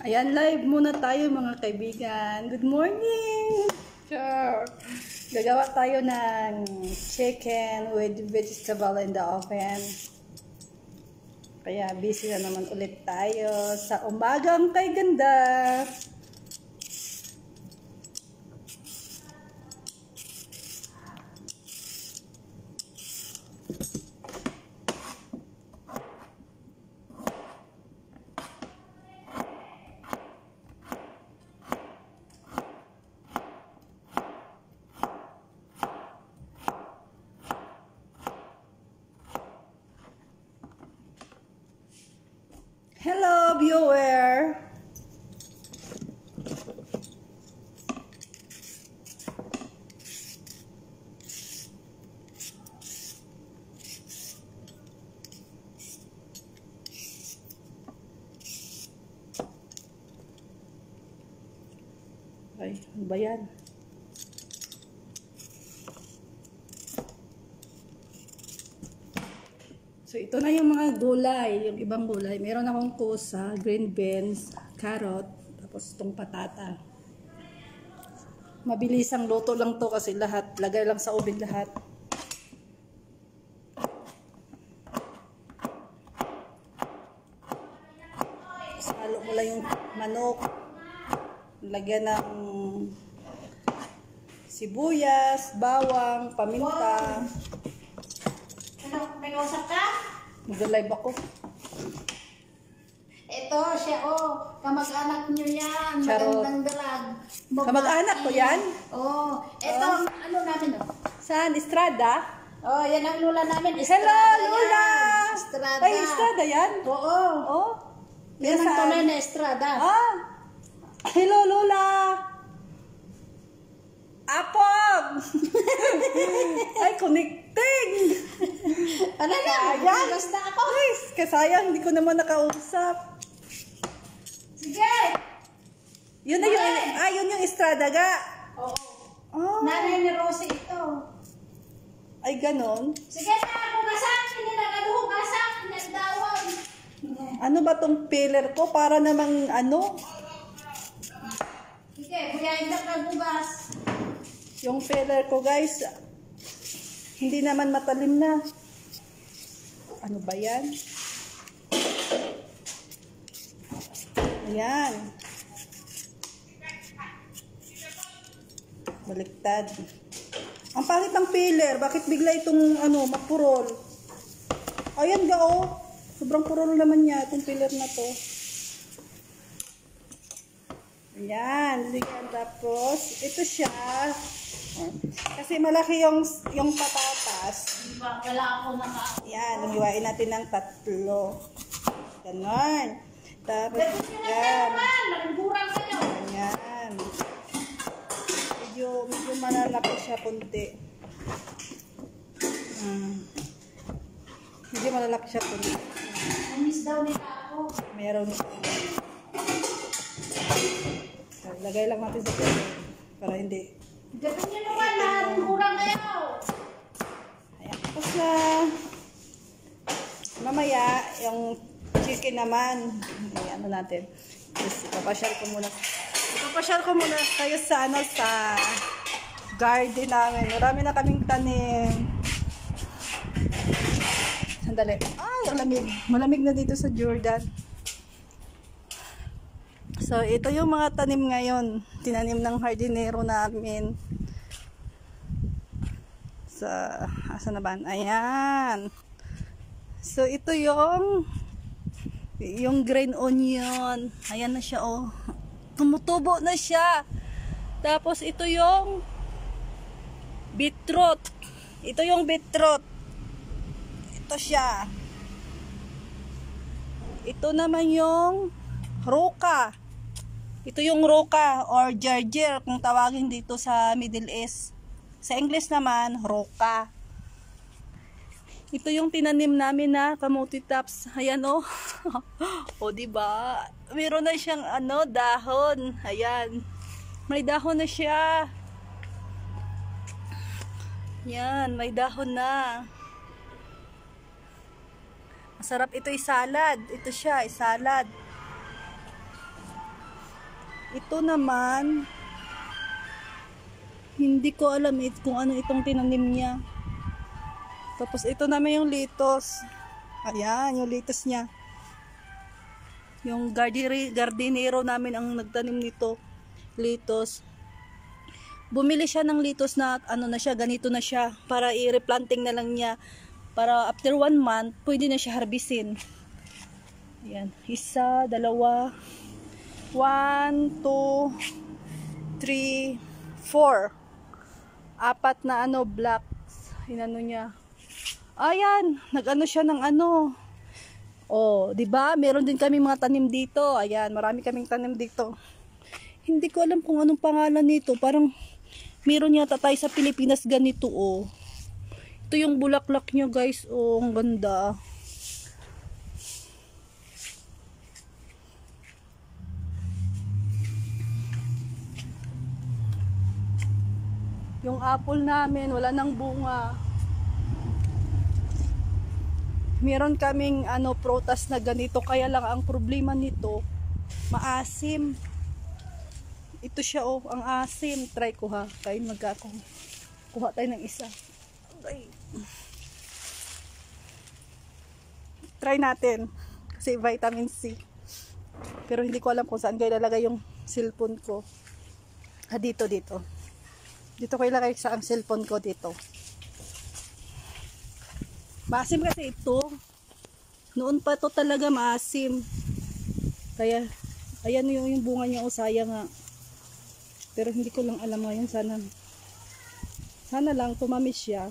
Ayan, live muna tayo mga kaibigan. Good morning! Sure. Gagawa tayo ng chicken with vegetable in the oven. Kaya busy na naman ulit tayo sa umagang kay ganda. Hello, viewer! Ay, ano ba yan? So, ito na yung mga gulay, yung ibang gulay. Meron akong kusa, green beans, carrot, tapos itong patata. Mabilis ang luto lang to kasi lahat, lagay lang sa oven lahat. Tapos halo mo lang yung manok. Lagyan ng sibuyas, bawang, paminta. May kausap ka? Mag-live ako. Ito siya, kamag-anak nyo yan. Charot. Magandang dalag. Kamag-anak ko yan? Ito ang ano namin, Saan? Estrada? yan ang lula namin. Hello, Estrada Lola! yan. Estrada. Ay, Estrada yan? Oo. Oh. Yan ang Saan? tunay na Estrada. Ah! Hello, Lola! Apog! Ay, connecting! Ano na? Sayang! Basta ako. Ay, kasayang, hindi ko naman nakausap. Sige! Yun na yung, yun yung Estrada ga. Oo. Oh. Nanay ni Rosie ito. Ay, ganon. Sige na, hugasan. Hindi na hugasan. Nagdawag. Ano ba tong pillar ko? Para namang ano? Sige, buyayin na pagbugas. Yung pillar ko, guys, hindi naman matalim na. Ano ba yan? Ayan. Baliktad. Ang pangit ng pillar. Bakit bigla itong mapurol? Ayan ga, sobrang purol naman niya itong pillar na to. Ayan. Tapos, ito siya. Kasi malaki yung patatas. Wala ako naka... Yan, hiwain natin ng 3. Ganon. Tapos, yan. Yan. Medyo malalaki siya punti. Medyo malalaki siya punti. Miss daw nila ako. Meron. Lagay lang natin sa pwede. Para hindi. Gawin nyo naman na kurang kayo. Ayan. Tapos na. Mamaya, yung chicken naman. Ayan natin. Tapos ipapasyal ko muna kayo sa sa garden namin. Marami na kaming tanim. Sandali. Ay, ang lamig. Malamig na dito sa Jordan. So, ito yung mga tanim ngayon. Tinanim ng hardinero namin. Asa na ba? Ayan. So, ito yung green onion. Ayan na siya, Tumutubo na siya. Tapos, ito yung beetroot. Ito yung beetroot. Ito siya. Ito naman yung roka. Ito yung roka or gerger kung tawagin dito sa Middle East. Sa English naman, roka. Ito yung tinanim namin na kamuti tops. Ayan diba? Meron na siyang dahon. Ayan. May dahon na siya. Yan, may dahon na. Masarap ito salad. Ito siya, salad. Ito naman, hindi ko alam kung ano itong tinanim niya. Tapos ito naman yung litos. Ayan, yung litos niya. Yung gardenero namin ang nagtanim nito. Litos. Bumili siya ng litos na ano na siya, ganito na siya. Para i-replanting na lang niya. Para after 1 month, pwede na siya harbisin. Ayan. 1, 2, 1, 2, 3, 4. 4 na ano, blocks. Inano niya. Ayan, nag-ano siya ng ano. Oh, 'di ba? Meron din kami mga tanim dito. Ayan, marami kaming tanim dito. Hindi ko alam kung anong pangalan nito. Parang meron yata tayo sa Pilipinas ganito, oh. Ito yung bulaklak niya, guys. Oh, ang ganda. Yung apple namin, wala nang bunga. Meron kaming ano, prutas na ganito, kaya lang ang problema nito, maasim. Ito siya, oh, ang asim. Try ko, ha. Kain kuha tayo ng isa. Okay. Try natin kasi vitamin C. Pero hindi ko alam kung saan ko ilalagay yung cellphone ko. Dito. Dito ko ilagay sa ang cellphone ko dito. Maasim kasi ito. Noon pa to talaga maasim. Kaya, ayan yung bunga niya, o sayang nga. Pero hindi ko lang alam ngayon. Sana lang tumamis siya.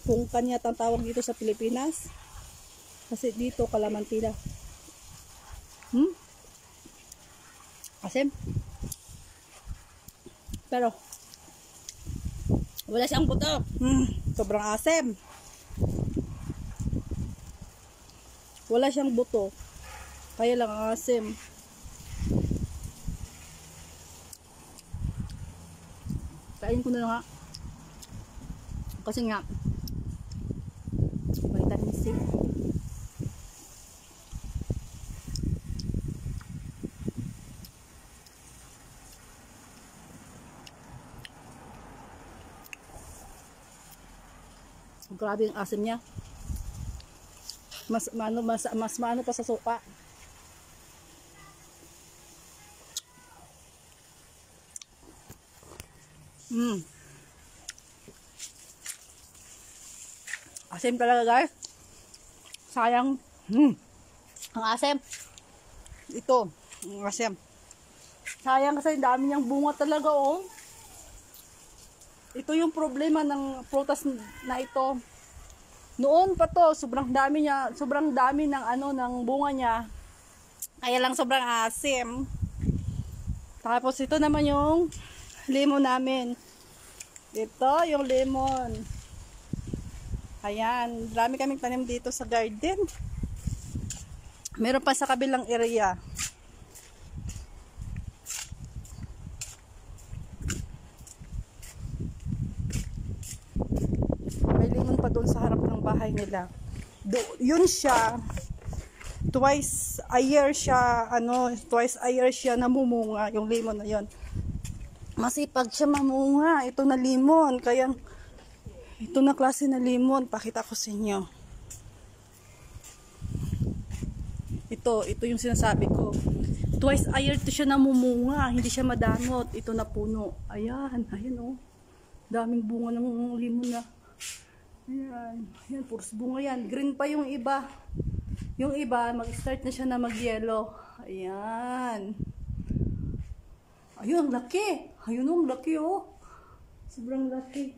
Kung kanya tang tawag dito sa Pilipinas. Kasi dito, kalamantila. Asim. Pero, wala siyang buto. Sobrang asim. Wala siyang buto. Kaya lang ang asim. Kain ko na lang nga. Kasi nga, vitamin C. Grabe yung asim niya. Mas maano pa sa suka. Asim talaga, guys. Sayang. Ang asim. Ito, ang asim. Sayang kasi dami niyang bunga talaga, oh. Ito yung problema ng prutas na ito. Noon pa to, sobrang dami ng ng bunga niya. Kaya lang sobrang asim. Tapos ito naman yung lemon namin. Ito yung lemon. Ayan, dami kaming tanim dito sa garden. Meron pa sa kabilang area. May lemon pa doon sa harap ng bahay nila. Yun siya, twice a year siya namumunga, yung lemon na yun. Masipag siya mamunga. Ito na lemon, kaya ito na klase na lemon, pakita ko sa inyo. Ito yung sinasabi ko. Twice a year to siya namumunga, hindi siya madamot. Ito na puno. Ayan, oh. Daming bunga ng lemon na. Ayan, puros bunga yan. Green pa yung iba. Yung iba, mag-start na siya na mag-yellow. Ayan. Ayun, ang laki. Ayun, ang laki, oh. Sobrang laki.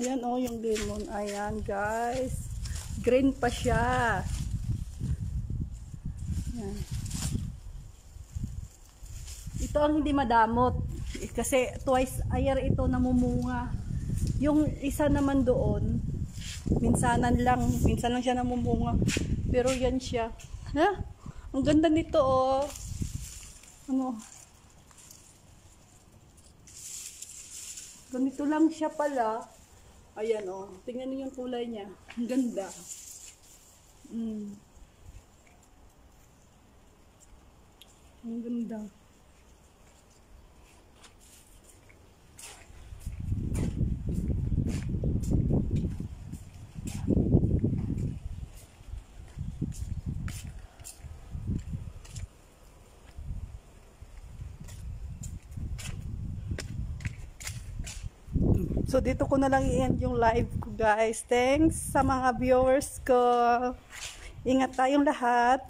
Ayan, oh, yung lemon. Ayan, guys. Green pa siya. Ayan. Ito ang hindi madamot. Kasi twice a year ito namumunga. Yung isa naman doon, minsan lang siya namumunga. Pero yan siya. Ha? Ang ganda nito, oh. Ano? Ganito lang siya pala. Ayan o. Tingnan niyo yung kulay niya. Ang ganda. Ang ganda. So, dito ko na lang i-end yung live ko, guys. Thanks sa mga viewers ko. Ingat tayong lahat.